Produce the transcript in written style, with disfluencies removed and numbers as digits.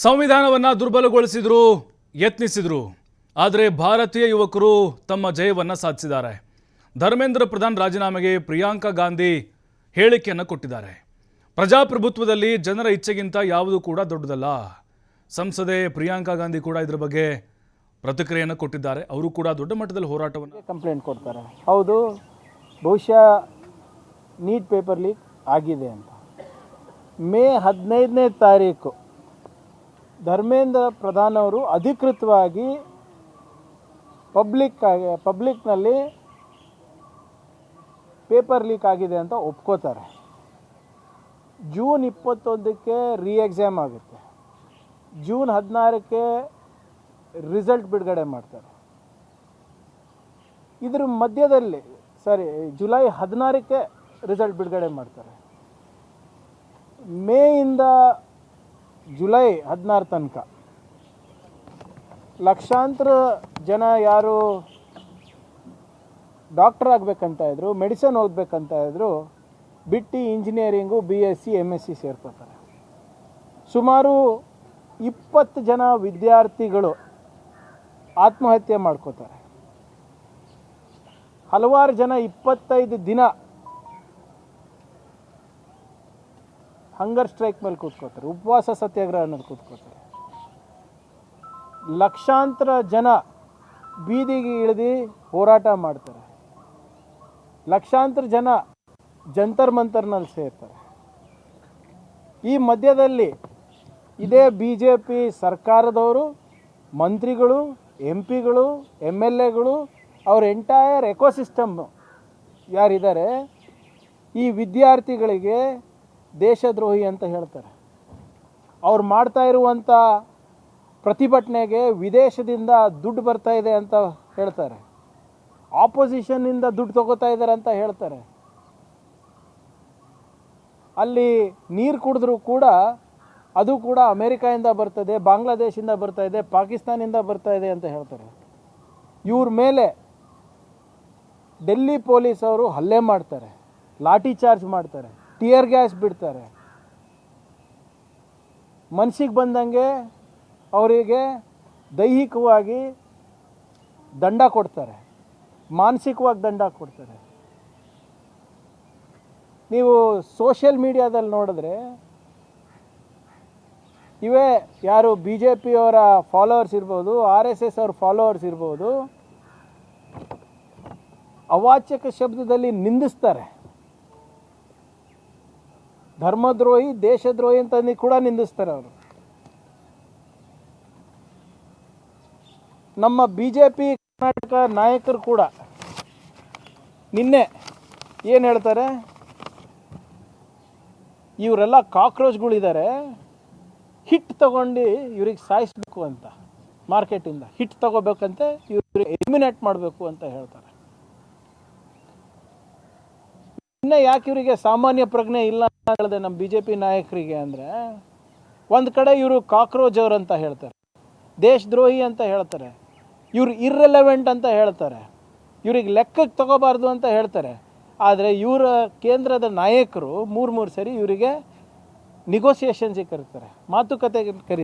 ಸಂವಿಧಾನವನ್ನು ದುರ್ಬಲಗೊಳಿಸಿದ್ರು, ಯತ್ನಿಸಿದ್ರು. ಆದರೆ ಭಾರತೀಯ ಯುವಕರು ತಮ್ಮ ಜಯವನ್ನು ಸಾಧಿಸಿದ್ದಾರೆ. ಧರ್ಮೇಂದ್ರ ಪ್ರಧಾನ್ ರಾಜೀನಾಮೆಗೆ ಪ್ರಿಯಾಂಕಾ ಗಾಂಧಿ ಹೇಳಿಕೆಯನ್ನು ಕೊಟ್ಟಿದ್ದಾರೆ. ಪ್ರಜಾಪ್ರಭುತ್ವದಲ್ಲಿ ಜನರ ಇಚ್ಛೆಗಿಂತ ಯಾವುದೂ ಕೂಡ ದೊಡ್ಡದಲ್ಲ. ಸಂಸದೆ ಪ್ರಿಯಾಂಕಾ ಗಾಂಧಿ ಕೂಡ ಇದರ ಬಗ್ಗೆ ಪ್ರತಿಕ್ರಿಯೆಯನ್ನು ಕೊಟ್ಟಿದ್ದಾರೆ. ಅವರು ಕೂಡ ದೊಡ್ಡ ಮಟ್ಟದಲ್ಲಿ ಹೋರಾಟವನ್ನು ಕಂಪ್ಲೇಂಟ್ ಕೊಡ್ತಾರೆ. ಹೌದು, ಬಹುಶಃ ನೀಟ್ ಪೇಪರ್ ಲೀಕ್ ಆಗಿದೆ ಅಂತ. ಮೇ 15ನೇ ತಾರೀಕು ಧರ್ಮೇಂದ್ರ ಪ್ರಧಾನ್ ಅವರು ಅಧಿಕೃತವಾಗಿ ಪಬ್ಲಿಕ್ನಲ್ಲಿ ಪೇಪರ್ ಲೀಕ್ ಆಗಿದೆ ಅಂತ ಒಪ್ಕೋತಾರೆ. ಜೂನ್ 21ಕ್ಕೆ ಎಕ್ಸಾಮ್ ಆಗುತ್ತೆ. ಜೂನ್ 16ಕ್ಕೆ ರಿಸಲ್ಟ್ ಬಿಡುಗಡೆ ಮಾಡ್ತಾರೆ. ಇದರ ಮಧ್ಯದಲ್ಲಿ ಜುಲೈ 16ಕ್ಕೆ ರಿಸಲ್ಟ್ ಬಿಡುಗಡೆ ಮಾಡ್ತಾರೆ. ಮೇಯಿಂದ ಜುಲೈ 16 ತನಕ ಲಕ್ಷಾಂತರ ಜನ ಯಾರು ಡಾಕ್ಟರ್ ಆಗಬೇಕಂತ ಇದ್ರು, ಮೆಡಿಸಿನ್ ಓದಬೇಕಂತ ಇದ್ರು, ಬಿಟ್ಟು ಇಂಜಿನಿಯರಿಂಗು BSc MSc ಸೇರ್ಕೋತಾರೆ. ಸುಮಾರು 20 ಜನ ವಿದ್ಯಾರ್ಥಿಗಳು ಆತ್ಮಹತ್ಯೆ ಮಾಡ್ಕೋತಾರೆ. ಹಲವಾರು ಜನ 25 ದಿನ ಹಂಗರ್ ಸ್ಟ್ರೈಕ್ ಮೇಲೆ ಕೂತ್ಕೋತಾರೆ, ಉಪವಾಸ ಸತ್ಯಾಗ್ರಹ ಅನ್ನೋದು ಕೂತ್ಕೋತಾರೆ. ಲಕ್ಷಾಂತರ ಜನ ಬೀದಿಗೆ ಇಳಿದು ಹೋರಾಟ ಮಾಡ್ತಾರೆ. ಲಕ್ಷಾಂತರ ಜನ ಜಂತರ್ ಮಂತರ್ನಲ್ಲಿ ಸೇರ್ತಾರೆ. ಈ ಮಧ್ಯದಲ್ಲಿ ಇದೇ BJP ಸರ್ಕಾರದವರು, ಮಂತ್ರಿಗಳು, MP ಗಳು, MLAಗಳು, ಅವ್ರ ಎಂಟೈರ್ ಎಕೋಸಿಸ್ಟಮ್ ಯಾರಿದ್ದಾರೆ, ಈ ವಿದ್ಯಾರ್ಥಿಗಳಿಗೆ ದೇಶದ್ರೋಹಿ ಅಂತ ಹೇಳ್ತಾರೆ. ಅವ್ರು ಮಾಡ್ತಾ ಇರುವಂಥ ಪ್ರತಿಭಟನೆಗೆ ವಿದೇಶದಿಂದ ದುಡ್ಡು ಬರ್ತಾ ಇದೆ ಅಂತ ಹೇಳ್ತಾರೆ. ಆಪೋಸಿಷನ್ನಿಂದ ದುಡ್ಡು ತಗೋತಾ ಇದ್ದಾರೆ ಅಂತ ಹೇಳ್ತಾರೆ. ಅಲ್ಲಿ ನೀರು ಕುಡಿದ್ರೂ ಕೂಡ ಅದು ಕೂಡ ಅಮೇರಿಕಾಯಿಂದ ಬರ್ತದೆ, ಬಾಂಗ್ಲಾದೇಶಿಂದ ಬರ್ತಾ ಇದೆ, ಪಾಕಿಸ್ತಾನಿಂದ ಬರ್ತಾ ಇದೆ ಅಂತ ಹೇಳ್ತಾರೆ. ಇವ್ರ ಮೇಲೆ ಡೆಲ್ಲಿ ಪೊಲೀಸ್ ಅವರು ಹಲ್ಲೆ ಮಾಡ್ತಾರೆ, ಲಾಠಿ ಚಾರ್ಜ್ ಮಾಡ್ತಾರೆ, ಟಿಯರ್ ಗ್ಯಾಸ್ ಬಿಡ್ತಾರೆ. ಮನಸ್ಸಿಗೆ ಬಂದಂಗೆ ಅವರಿಗೆ ದೈಹಿಕವಾಗಿ ದಂಡ ಕೊಡ್ತಾರೆ, ಮಾನಸಿಕವಾಗಿ ದಂಡ ಕೊಡ್ತಾರೆ. ನೀವು ಸೋಷಿಯಲ್ ಮೀಡಿಯಾದಲ್ಲಿ ನೋಡಿದ್ರೆ ಇವೇ ಯಾರು BJPಯವರ ಫಾಲೋವರ್ಸ್ ಇರ್ಬೋದು, RSS ಅವ್ರ ಫಾಲೋವರ್ಸ್ ಇರ್ಬೋದು, ಅವಾಚ್ಯಕ ಶಬ್ದದಲ್ಲಿ ನಿಂದಿಸ್ತಾರೆ. ಧರ್ಮದ್ರೋಹಿ, ದೇಶದ್ರೋಹಿ ಅಂತ ಕೂಡ ನಿಂದಿಸ್ತಾರೆ ಅವರು. ನಮ್ಮ BJP ಕರ್ನಾಟಕ ನಾಯಕರು ಕೂಡ ನಿನ್ನೆ ಏನು ಹೇಳ್ತಾರೆ, ಇವರೆಲ್ಲ ಕಾಕ್ರೋಚ್ಗಳಿದ್ದಾರೆ, ಹಿಟ್ ತಗೊಂಡು ಇವ್ರಿಗೆ ಸಾಯಿಸ್ಬೇಕು ಅಂತ, ಮಾರ್ಕೆಟಿಂದ ಹಿಟ್ ತಗೋಬೇಕಂತೆ, ಇವ್ರಿಗೆ ಎಲಿಮಿನೇಟ್ ಮಾಡಬೇಕು ಅಂತ ಹೇಳ್ತಾರೆ. ಇನ್ನೇ ಯಾಕೆ ಇವರಿಗೆ ಸಾಮಾನ್ಯ ಪ್ರಜ್ಞೆ ಇಲ್ಲ ಅಂತ ಹೇಳಿದೆ ನಮ್ಮ BJP ನಾಯಕರಿಗೆ ಅಂದರೆ, ಒಂದು ಕಡೆ ಇವರು ಕಾಕ್ರೋಚ್ ಅವರು ಅಂತ ಹೇಳ್ತಾರೆ, ದೇಶದ್ರೋಹಿ ಅಂತ ಹೇಳ್ತಾರೆ, ಇವರು ಇರ್ರೆಲೆವೆಂಟ್ ಅಂತ ಹೇಳ್ತಾರೆ, ಇವ್ರಿಗೆ ಲೆಕ್ಕಕ್ಕೆ ತಗೋಬಾರ್ದು ಅಂತ ಹೇಳ್ತಾರೆ. ಆದರೆ ಇವರ ಕೇಂದ್ರದ ನಾಯಕರು ಮೂರು ಸರಿ ಇವರಿಗೆ ನಿಗೋಸಿಯೇಷನ್ಸಿಗೆ ಕರೀತಾರೆ, ಮಾತುಕತೆಗೆ ಕರೀತಾರೆ.